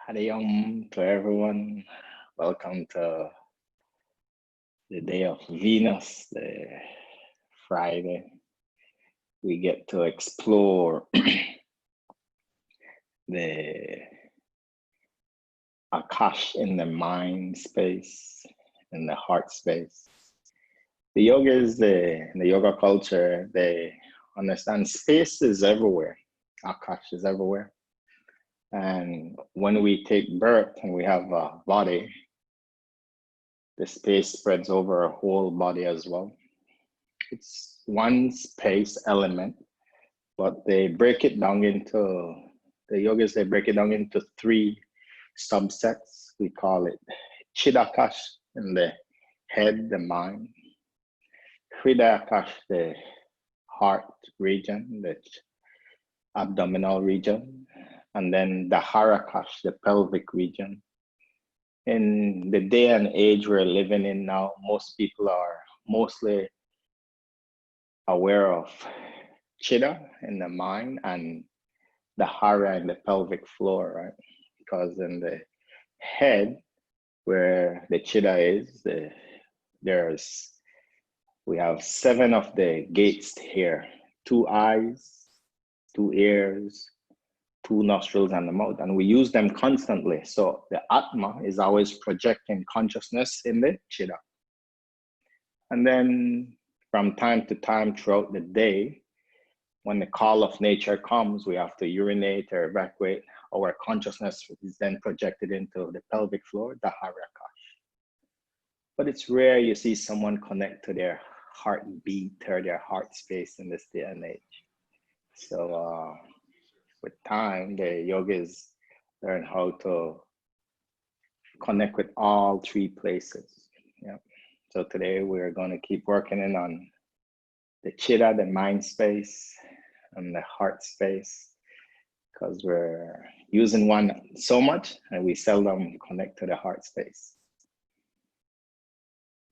Hadi to everyone. Welcome to the day of Venus, the Friday. We get to explore the Akash in the mind space, in the heart space. The yogis, the yoga culture, they understand space is everywhere. Akash is everywhere. And when we take birth and we have a body, the space spreads over our whole body as well. It's one space element, but they break it down into the yogis, they break it down into three subsets. We call it Chidakash in the head, the mind, Hridayakash, the heart region, the abdominal region, and then the Harakash, the pelvic region. In the day and age we're living in now, most people are mostly aware of Chitta in the mind and the Hara in the pelvic floor, right? Because in the head, where the Chitta is, we have 7 of the gates here: 2 eyes, 2 ears, 2 nostrils, and the mouth, and we use them constantly. So the Atma is always projecting consciousness in the Chitta. And then from time to time throughout the day, when the call of nature comes, we have to urinate or evacuate. Our consciousness is then projected into the pelvic floor, the Harakash. But it's rare you see someone connect to their heartbeat or their heart space in this day and age. So with time, the yogis learn how to connect with all 3 places. Yeah. So today we're going to keep working in on the Chitta, the mind space, and the heart space, because we're using one so much and we seldom connect to the heart space.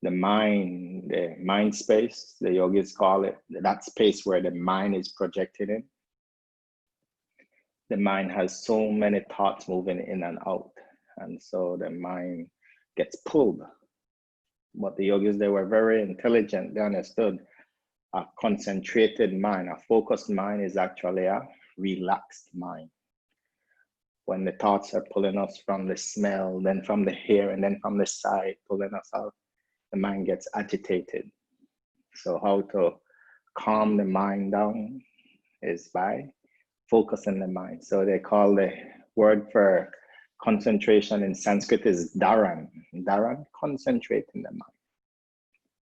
The mind space, the yogis call it, that space where the mind is projected in. The mind has so many thoughts moving in and out, and so the mind gets pulled. But the yogis, they were very intelligent. They understood a concentrated mind, a focused mind is actually a relaxed mind. When the thoughts are pulling us from the smell, then from the hair, and then from the side, pulling us out, the mind gets agitated. So how to calm the mind down is by focusing the mind. So they call the word for concentration in Sanskrit is dharan. Dharan, concentrating the mind.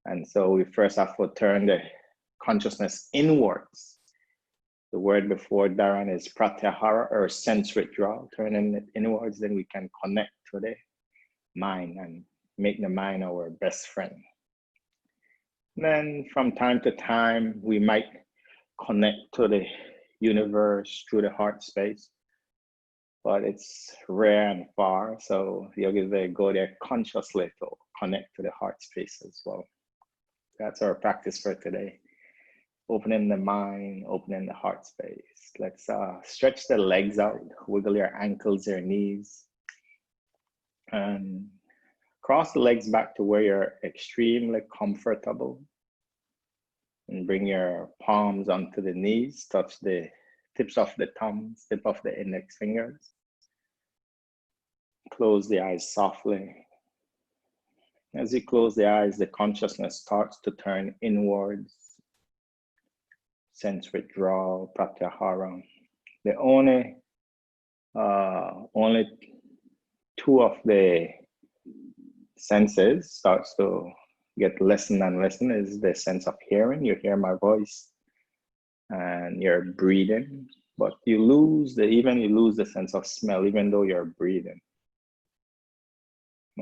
And so we first have to turn the consciousness inwards. The word before dharan is pratyahara, or sense withdrawal. Turning it inwards, then we can connect to the mind and make the mind our best friend. Then from time to time, we might connect to the universe through the heart space, but it's rare and far. So yogis, they go there consciously to connect to the heart space as well. That's our practice for today. Opening the mind, opening the heart space. Let's stretch the legs out, wiggle your ankles, your knees, and cross the legs back to where you're extremely comfortable. And bring your palms onto the knees, touch the tips of the thumbs, tip of the index fingers. Close the eyes softly. As you close the eyes, the consciousness starts to turn inwards. Sense withdrawal, pratyahara. The only 2 of the senses starts to get lessen and lessen is the sense of hearing. You hear my voice and you're breathing, but you lose the sense of smell, even though you're breathing.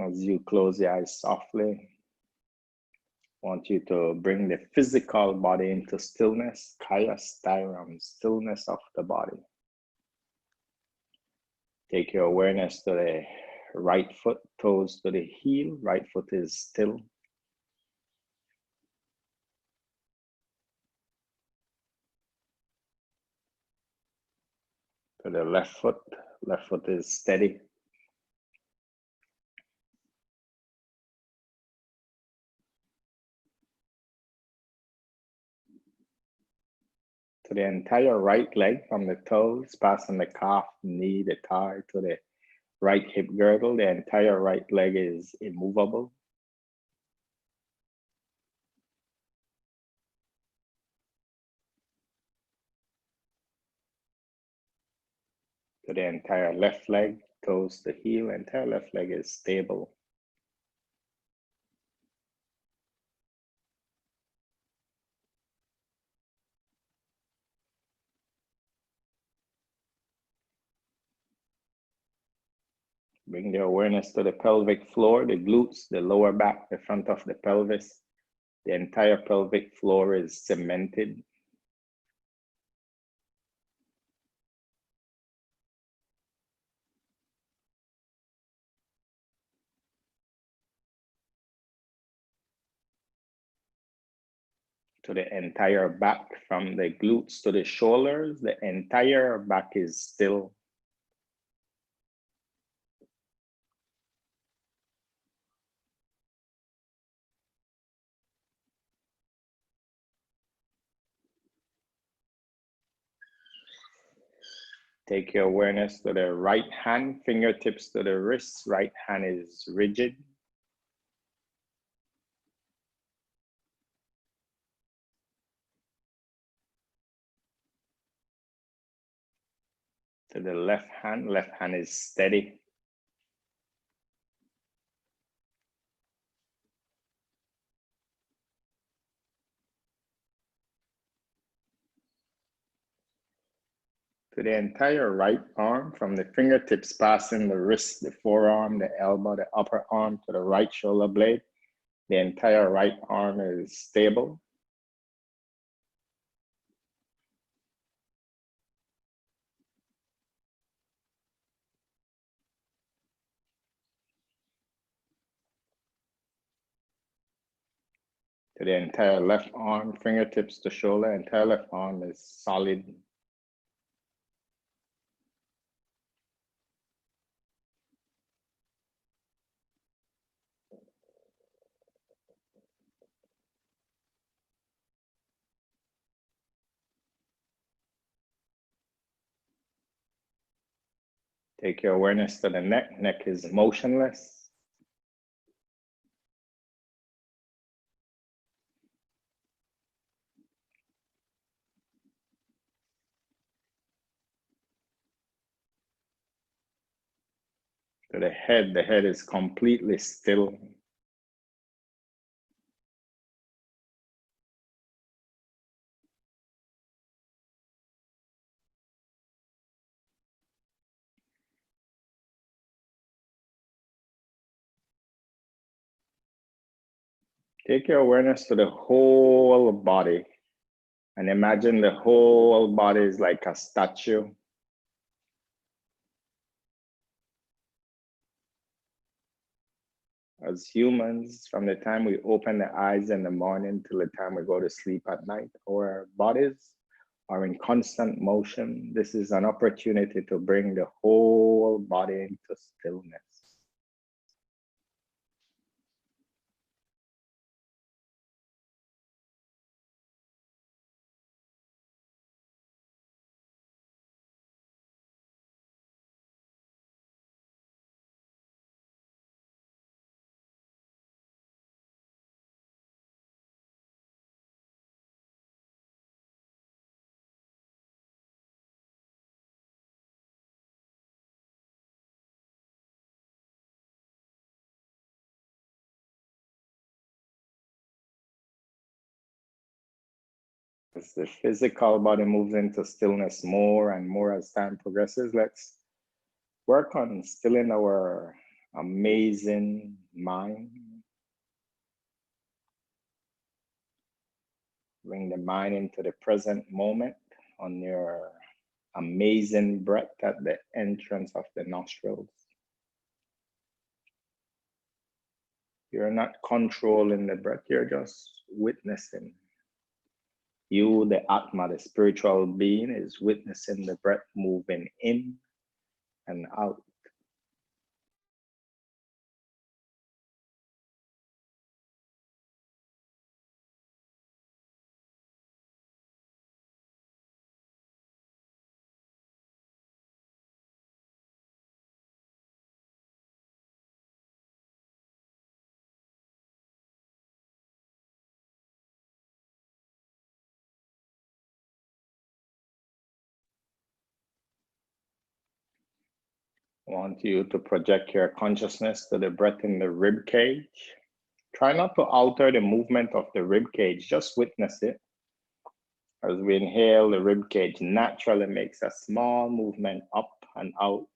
As you close the eyes softly, I want you to bring the physical body into stillness, kaya sthiram, stillness of the body. Take your awareness to the right foot, toes to the heel. Right foot is still. To the left foot is steady. to the entire right leg from the toes, passing the calf, knee, the thigh to the right hip girdle. The entire right leg is immovable. To the entire left leg, toes to heel, entire left leg is stable. Bring the awareness to the pelvic floor, the glutes, the lower back, the front of the pelvis. The entire pelvic floor is cemented. To the entire back, from the glutes to the shoulders, the entire back is still. Take your awareness to the right hand, fingertips to the wrists. Right hand is rigid. To the left hand is steady. To the entire right arm, from the fingertips passing the wrist, the forearm, the elbow, the upper arm to the right shoulder blade. The entire right arm is stable. To the entire left arm, fingertips to shoulder, entire left arm is solid. Take your awareness to the neck. Neck is motionless. To the head is completely still. Take your awareness to the whole body and imagine the whole body is like a statue. As humans, from the time we open the eyes in the morning till the time we go to sleep at night, our bodies are in constant motion. This is an opportunity to bring the whole body into stillness. As the physical body moves into stillness more and more as time progresses, let's work on stilling our amazing mind. Bring the mind into the present moment on your amazing breath at the entrance of the nostrils. You're not controlling the breath, you're just witnessing. You, the Atma, the spiritual being, is witnessing the breath moving in and out. want you to project your consciousness to the breath in the rib cage. Try not to alter the movement of the rib cage, just witness it. As we inhale, the rib cage naturally makes a small movement up and out.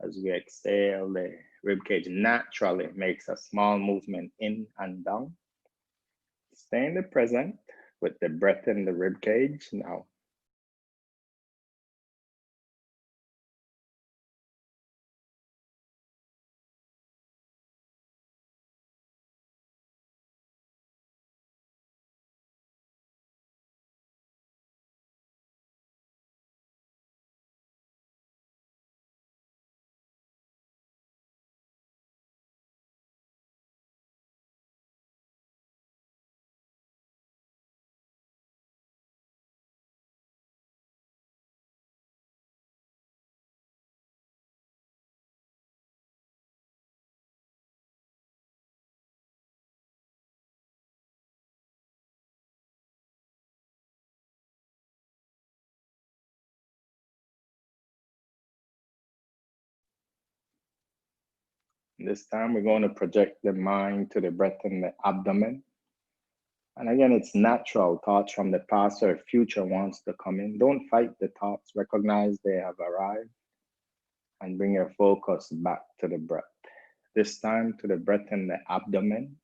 As we exhale, the rib cage naturally makes a small movement in and down. Stay in the present with the breath in the rib cage now. This time we're going to project the mind to the breath in the abdomen. And again, it's natural. Thoughts from the past or future wants to come in. Don't fight the thoughts. Recognize they have arrived and bring your focus back to the breath. This time to the breath in the abdomen.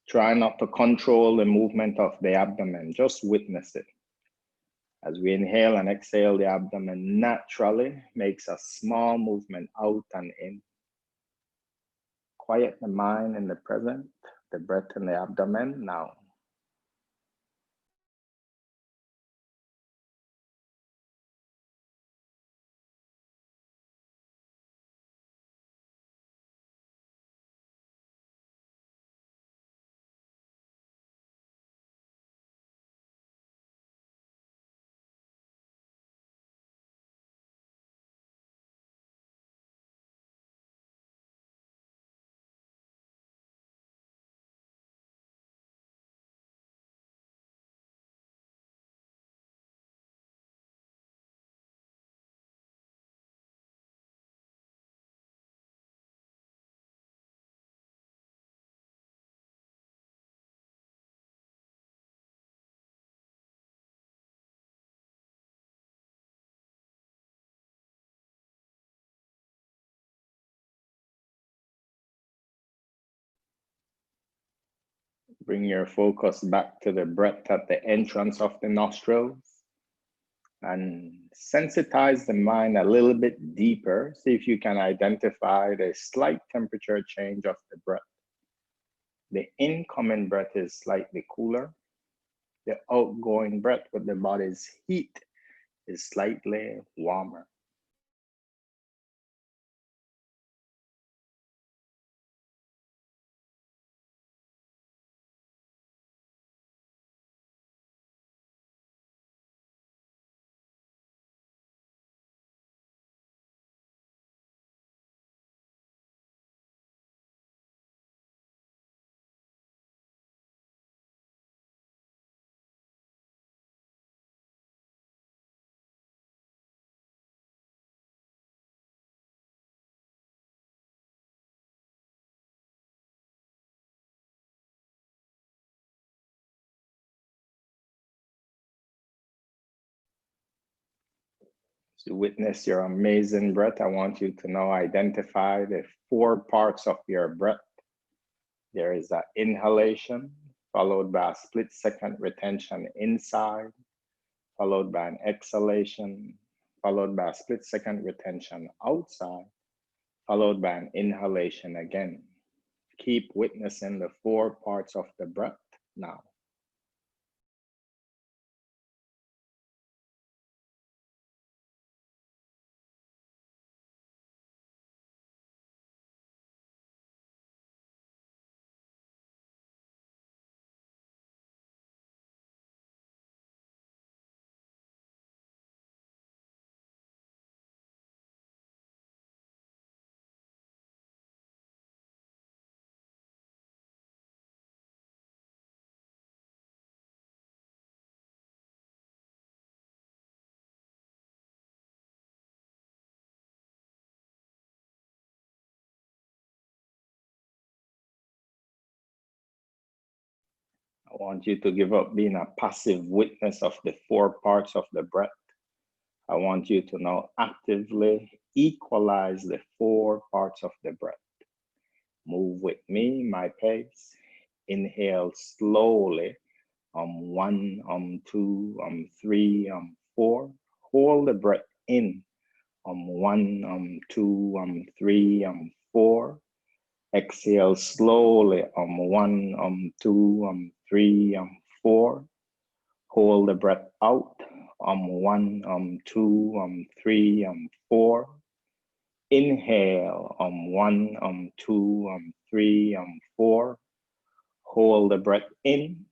Try not to control the movement of the abdomen. Just witness it. As we inhale and exhale, the abdomen naturally makes a small movement out and in. Quiet the mind in the present, the breath in the abdomen now. Bring your focus back to the breath at the entrance of the nostrils and sensitize the mind a little bit deeper. See if you can identify the slight temperature change of the breath. The incoming breath is slightly cooler. The outgoing breath with the body's heat is slightly warmer. To witness your amazing breath, I want you to now identify the 4 parts of your breath. There is an inhalation, followed by a split-second retention inside, followed by an exhalation, followed by a split-second retention outside, followed by an inhalation again. Keep witnessing the 4 parts of the breath now. I want you to give up being a passive witness of the 4 parts of the breath. I want you to now actively equalize the 4 parts of the breath. Move with me, my pace. Inhale slowly. 1, 2, 3, 4. Hold the breath in. 1, 2, 3, 4. Exhale slowly. 1, 2, 3, 4. Hold the breath out. 1, 2, 3, 4. Inhale. 1, 2, 3, 4. Hold the breath in.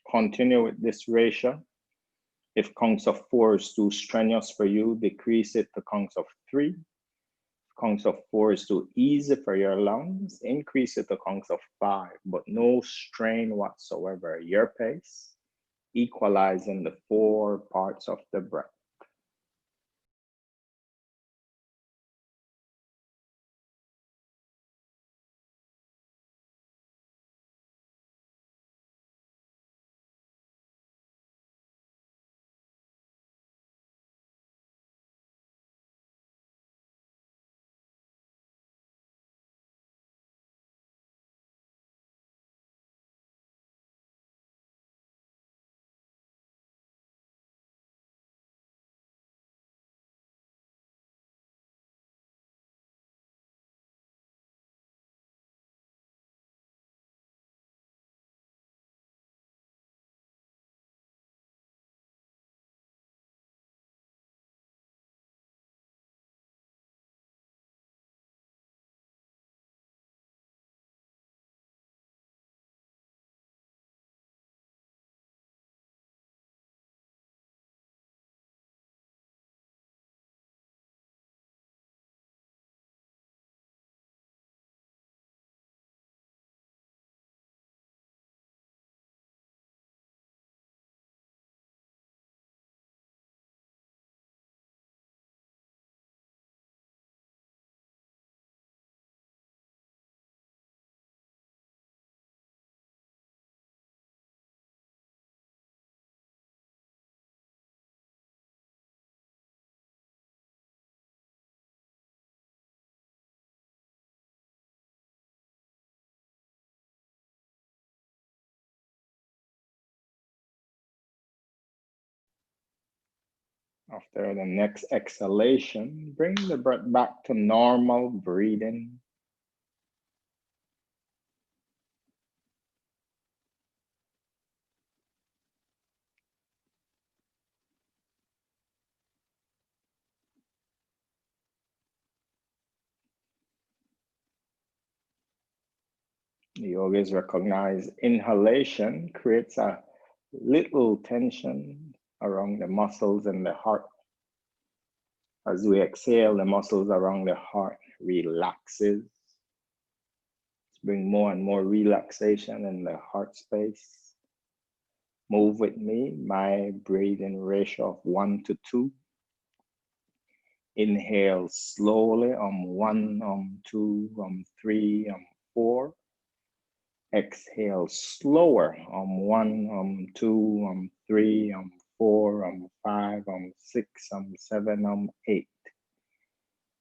Continue with this ratio. If counts of 4 is too strenuous for you, decrease it to counts of 3. If counts of 4 is too easy for your lungs, increase it to counts of 5, but no strain whatsoever. Your pace, equalizing the 4 parts of the breath. After the next exhalation, bring the breath back to normal breathing. The yogis recognize inhalation creates a little tension around the muscles in the heart. As we exhale, the muscles around the heart relaxes. Let's bring more and more relaxation in the heart space. Move with me, my breathing ratio of 1 to 2. Inhale slowly, 1, 2, 3, 4. Exhale slower, 1, 2, 3, 4, 5, 6, 7, 8.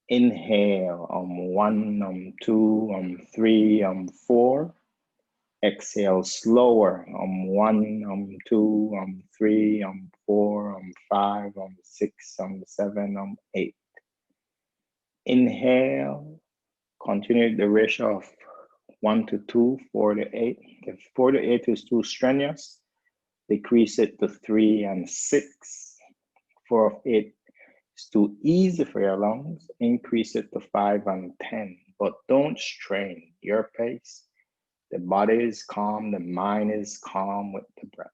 Inhale, 1, 2, 3, 4. Exhale slower, 1, 2, 3, 4, 5, 6, 7, 8. Inhale, continue the ratio of 1 to 2, 4 to 8. If 4 to 8 is too strenuous, decrease it to 3 and 6. 4 of 8 is too easy for your lungs, increase it to 5 and 10. But don't strain your pace. The body is calm, the mind is calm with the breath.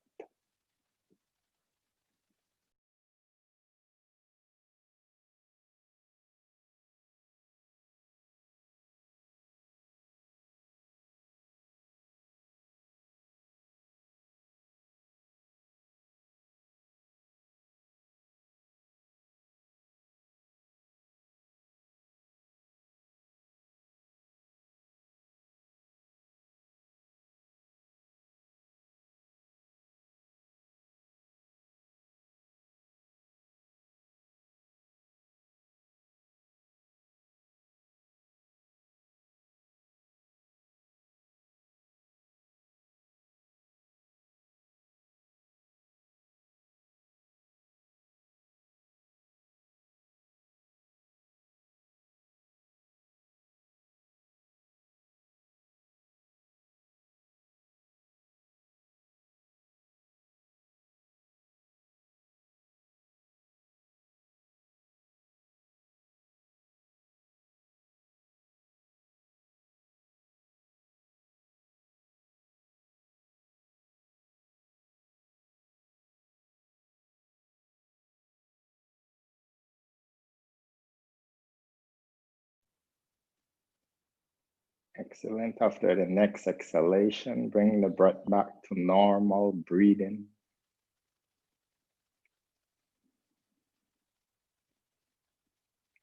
Excellent. After the next exhalation, bring the breath back to normal breathing.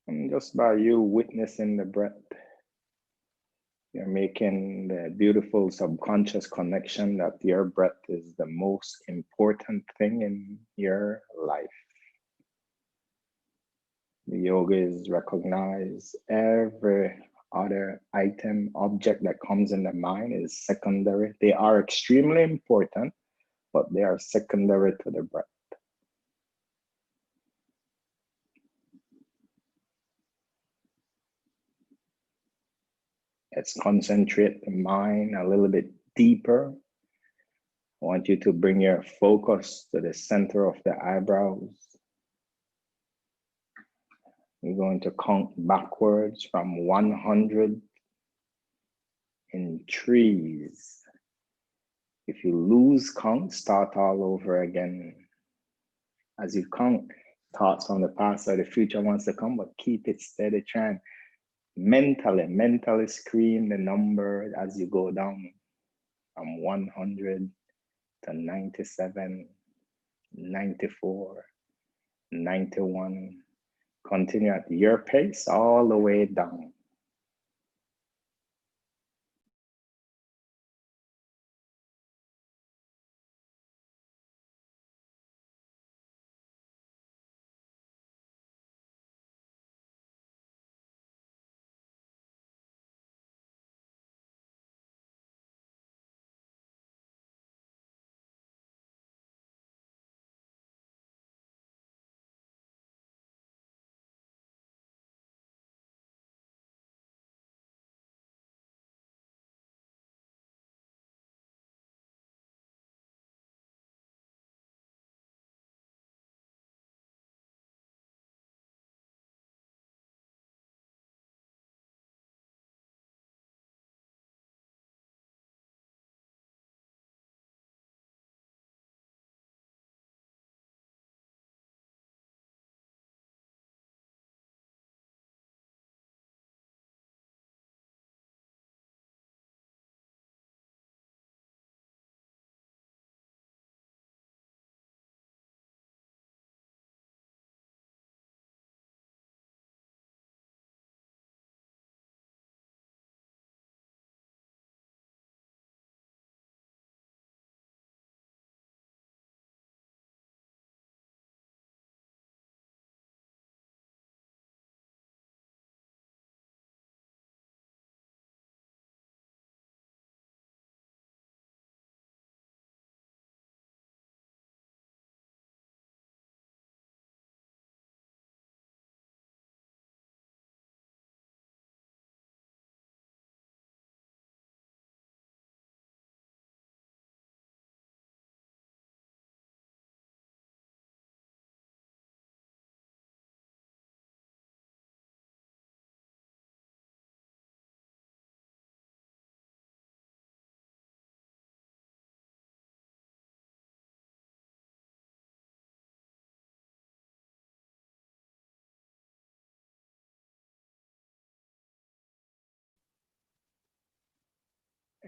And just by you witnessing the breath, you're making the beautiful subconscious connection that your breath is the most important thing in your life. The yogis recognize every other item, object that comes in the mind is secondary. They are extremely important, but they are secondary to the breath. Let's concentrate the mind a little bit deeper. I want you to bring your focus to the center of the eyebrows. You're going to count backwards from 100 in threes. If you lose count, start all over again. As you count, thoughts from the past or the future wants to come, but keep it steady. Try and mentally scream the number as you go down from 100 to 97, 94, 91. Continue at your pace all the way down.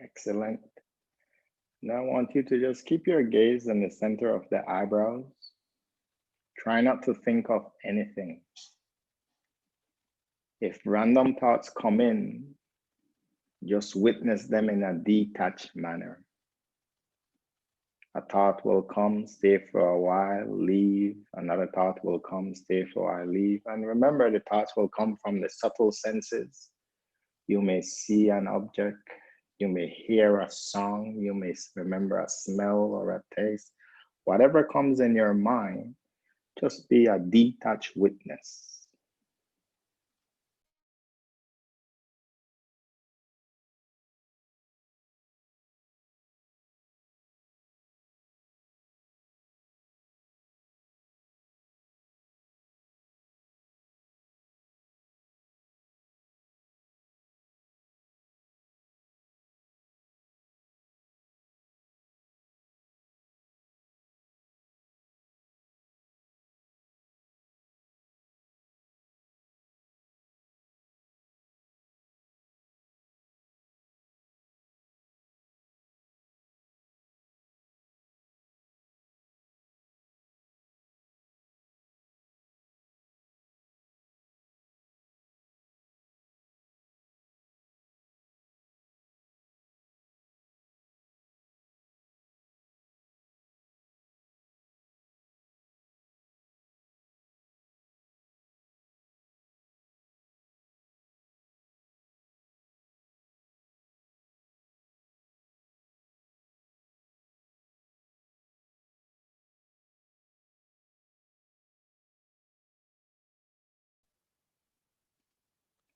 Excellent. Now I want you to just keep your gaze in the center of the eyebrows. Try not to think of anything. If random thoughts come in, just witness them in a detached manner. A thought will come, stay for a while, leave. Another thought will come, stay for a while, leave. And remember, the thoughts will come from the subtle senses. You may see an object, you may hear a song, you may remember a smell or a taste. Whatever comes in your mind, just be a detached witness.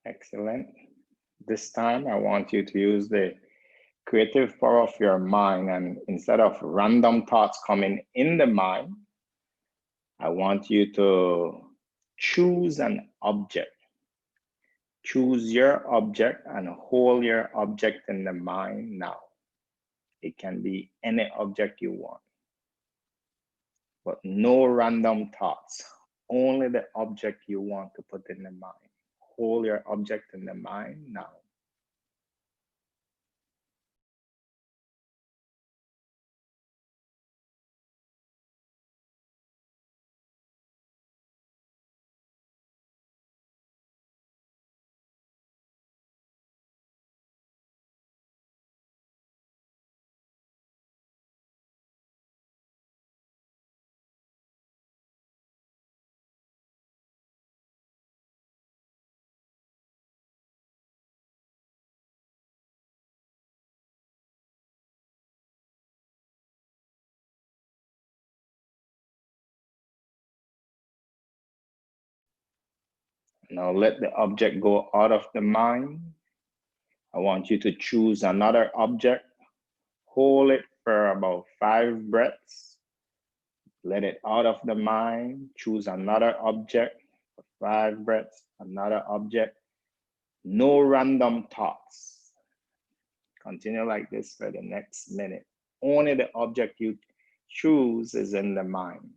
Excellent. This time, I want you to use the creative power of your mind, and instead of random thoughts coming in the mind, I want you to choose an object. Choose your object and hold your object in the mind now. It can be any object you want, but no random thoughts, only the object you want to put in the mind. Hold your object in the mind now. Now let the object go out of the mind. I want you to choose another object. Hold it for about 5 breaths. Let it out of the mind. Choose another object for 5 breaths, another object. No random thoughts. Continue like this for the next minute. Only the object you choose is in the mind.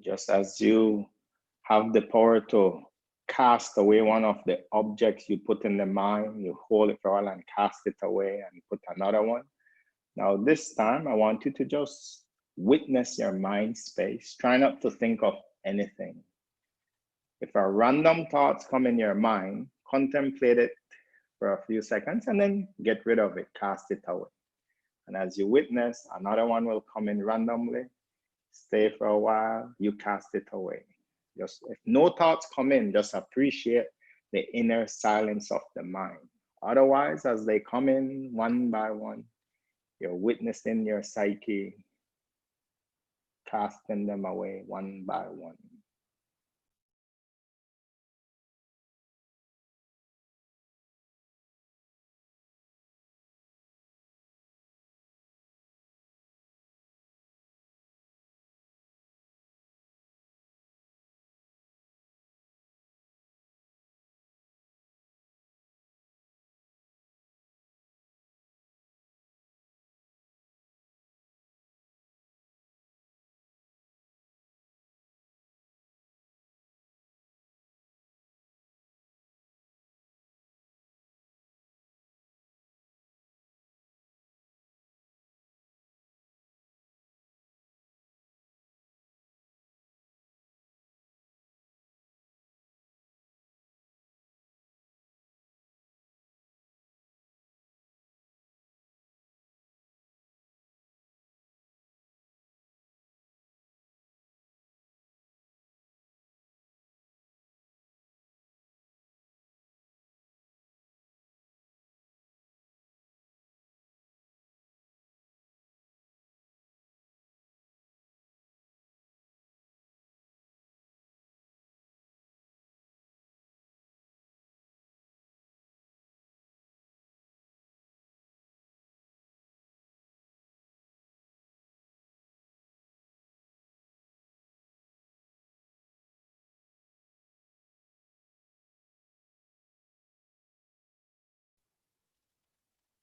Just as you have the power to cast away one of the objects you put in the mind, you hold it for a while and cast it away and put another one. Now, this time, I want you to just witness your mind space. Try not to think of anything. If a random thoughts come in your mind, contemplate it for a few seconds and then get rid of it, cast it away. And as you witness, another one will come in randomly. Stay for a while, you cast it away. Just if no thoughts come in, just appreciate the inner silence of the mind. Otherwise, as they come in one by one, you're witnessing your psyche casting them away one by one.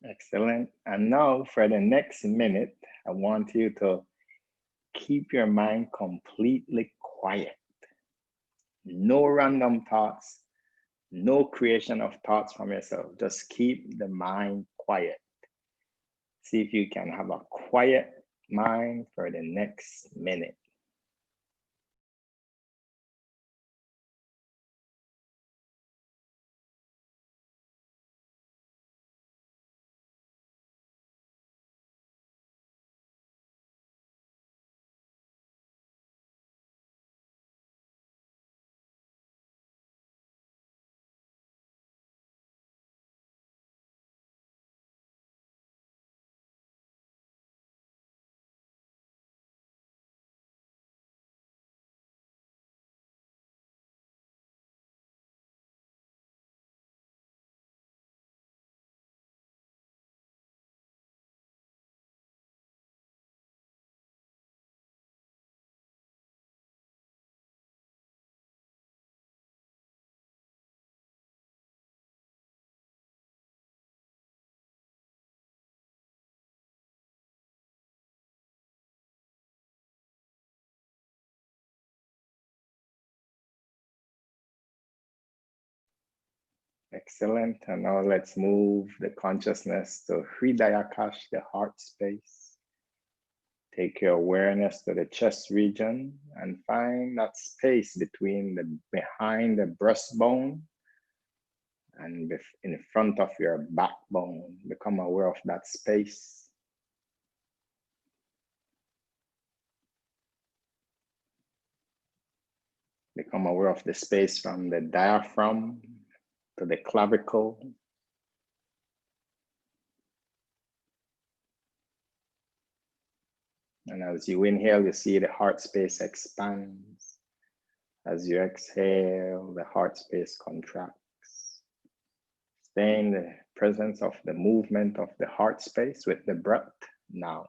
Excellent. And now for the next minute, I want you to keep your mind completely quiet. No random thoughts, no creation of thoughts from yourself. Just keep the mind quiet. See if you can have a quiet mind for the next minute. Excellent. And now let's move the consciousness to Hridayakash, the heart space. Take your awareness to the chest region and find that space between the behind the breastbone and in front of your backbone. Become aware of that space. Become aware of the space from the diaphragm to the clavicle. And as you inhale, you see the heart space expands. As you exhale, the heart space contracts. Stay in the presence of the movement of the heart space with the breath now.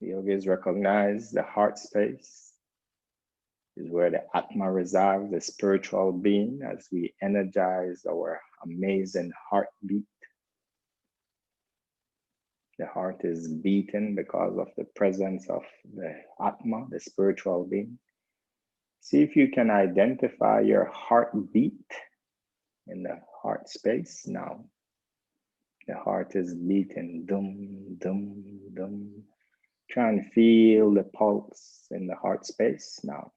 The yogis recognize the heart space is where the Atma resides, the spiritual being, as we energize our amazing heartbeat. The heart is beating because of the presence of the Atma, the spiritual being. See if you can identify your heartbeat in the heart space now. The heart is beating, dum, dum, dum. Try and feel the pulse in the heart space now.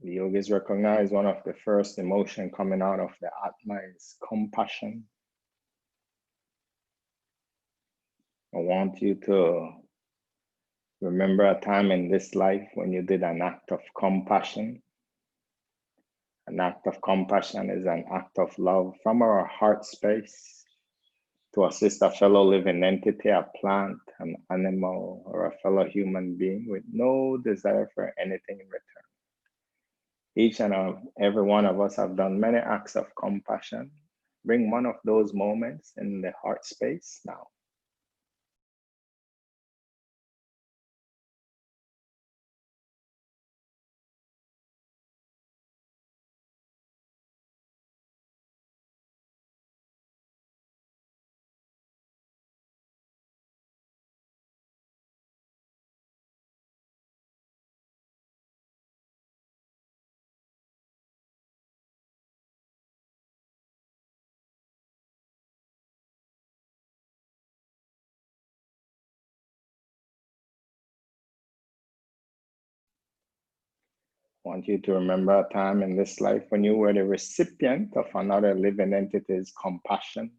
The yogis recognize one of the first emotion coming out of the Atma is compassion. I want you to remember a time in this life when you did an act of compassion. An act of compassion is an act of love from our heart space. to assist a fellow living entity, a plant, an animal, or a fellow human being with no desire for anything in return. Each and every one of us have done many acts of compassion. Bring one of those moments in the heart space now. I want you to remember a time in this life when you were the recipient of another living entity's compassion.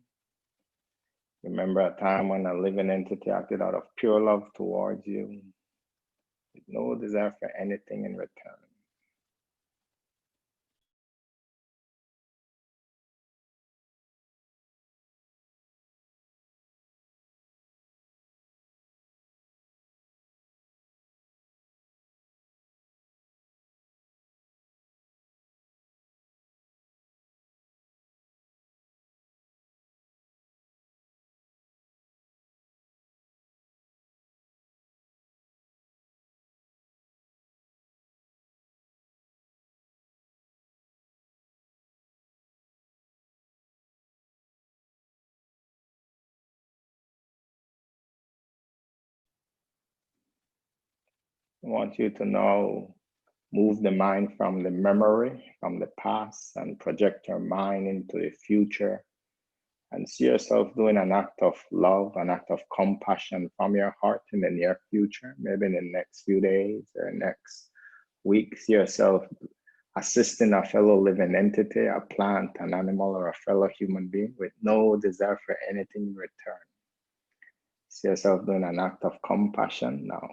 Remember a time when a living entity acted out of pure love towards you, with no desire for anything in return. I want you to now move the mind from the memory, from the past, and project your mind into the future. And see yourself doing an act of love, an act of compassion from your heart in the near future, maybe in the next few days or next week. See yourself assisting a fellow living entity, a plant, an animal, or a fellow human being with no desire for anything in return. See yourself doing an act of compassion now.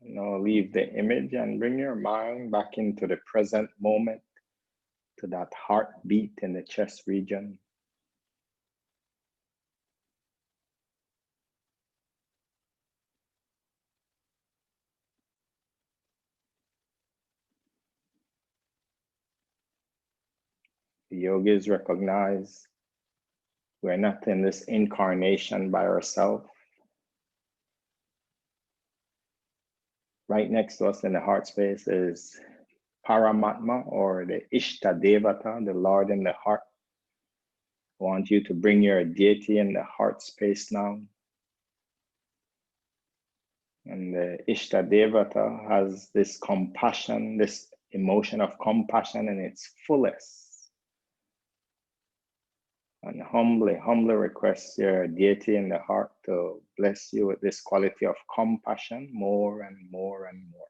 Now leave the image and bring your mind back into the present moment, to that heartbeat in the chest region. The yogis recognize we're not in this incarnation by ourselves. Right next to us in the heart space is Paramatma, or the Ishta Devata, the Lord in the heart. I want you to bring your deity in the heart space now. And the Ishta Devata has this compassion, this emotion of compassion in its fullest. And humbly request your deity in the heart to bless you with this quality of compassion more and more and more.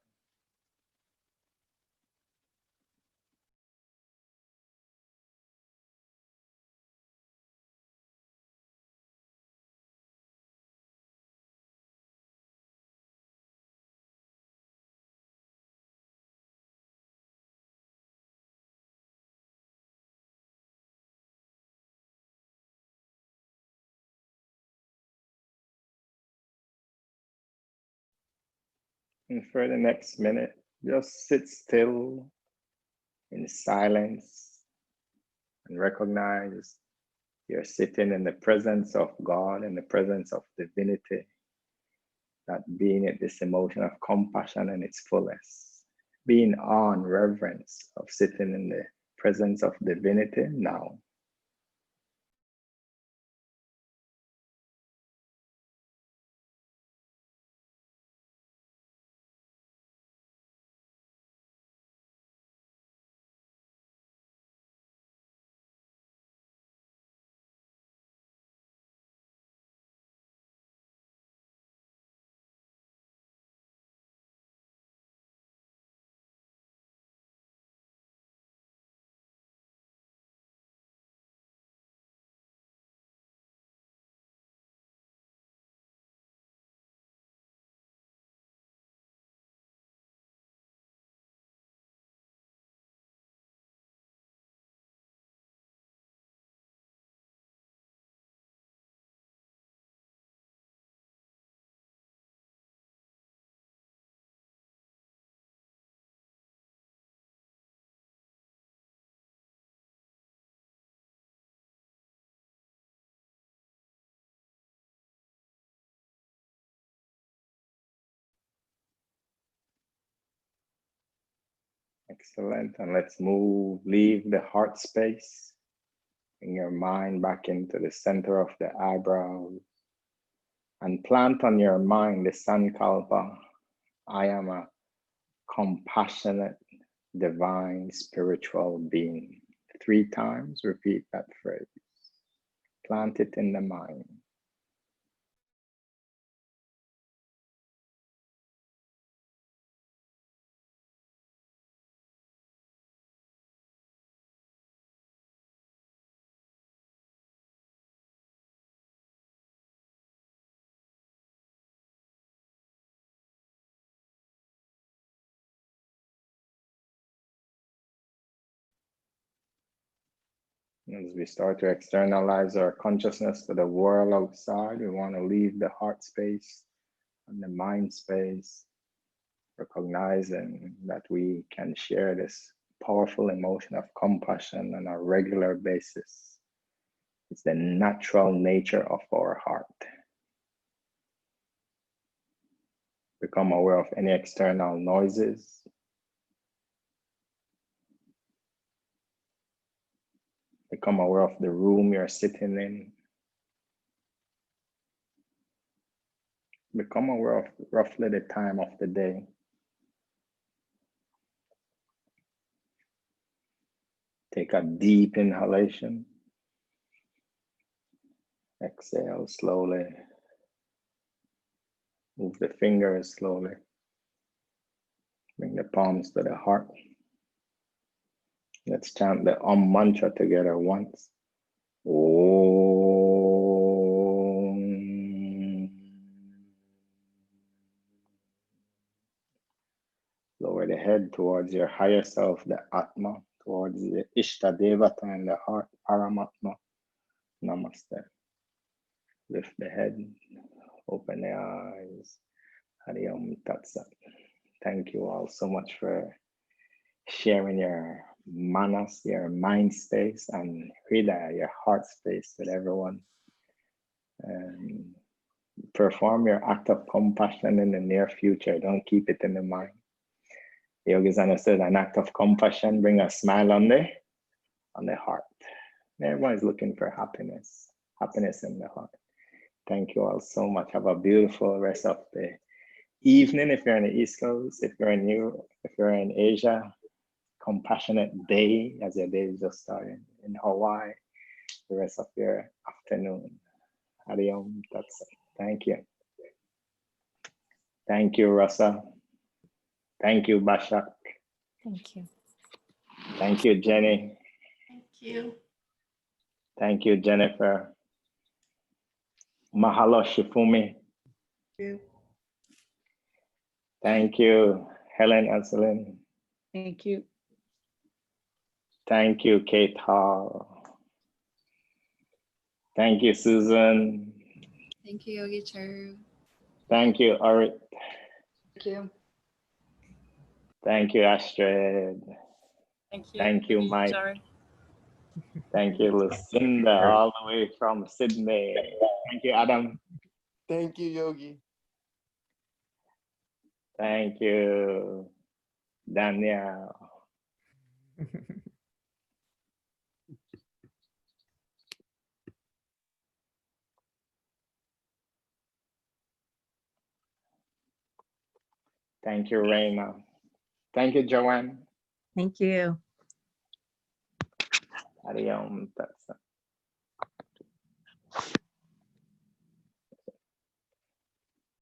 And for the next minute, just sit still in silence and recognize you're sitting in the presence of God, in the presence of divinity, that being at this emotion of compassion in its fullest, being on reverence of sitting in the presence of divinity now. Excellent. And let's leave the heart space. Bring your mind back into the center of the eyebrows and plant on your mind the Sankalpa. I am a compassionate, divine, spiritual being. 3 times, repeat that phrase. Plant it in the mind. As we start to externalize our consciousness to the world outside, we want to leave the heart space and the mind space, recognizing that we can share this powerful emotion of compassion on a regular basis. It's the natural nature of our heart. Become aware of any external noises. Become aware of the room you're sitting in. Become aware of roughly the time of the day. Take a deep inhalation. Exhale slowly. Move the fingers slowly. Bring the palms to the heart. Let's chant the Om mantra together once. Om. Lower the head towards your higher self, the Atma, towards the Ishta Devata in the heart, Paramatma. Namaste. Lift the head, open the eyes. Hari Om Tat Sat. Thank you all so much for sharing your manas, your mind space, and Hridaya, your heart space with everyone. Perform your act of compassion in the near future. Don't keep it in the mind. The yogis understood an act of compassion bring a smile on the heart. Everyone is looking for happiness in the heart. Thank you all so much. Have a beautiful rest of the evening if you're on the East Coast. If you're in Asia, compassionate day as your day is just starting. In Hawaii, the rest of your afternoon. Hari Om Tat Sat. Thank you. Thank you, Rasa. Thank you, Bashak. Thank you. Thank you, Jenny. Thank you. Thank you, Jennifer. Mahalo, Shifumi. Thank you. Thank you, Helen Anselin. Thank you. Thank you, Kate Hall. Thank you, Susan. Thank you, Yogi Charu. Thank you, Arit. Thank you. Thank you, Astrid. Thank you, Yogi Mike. Charu. Thank you, Lucinda, all the way from Sydney. Thank you, Adam. Thank you, Yogi. Thank you, Danielle. Thank you, Raina. Thank you, Joanne. Thank you. Hari Om Tat Sat.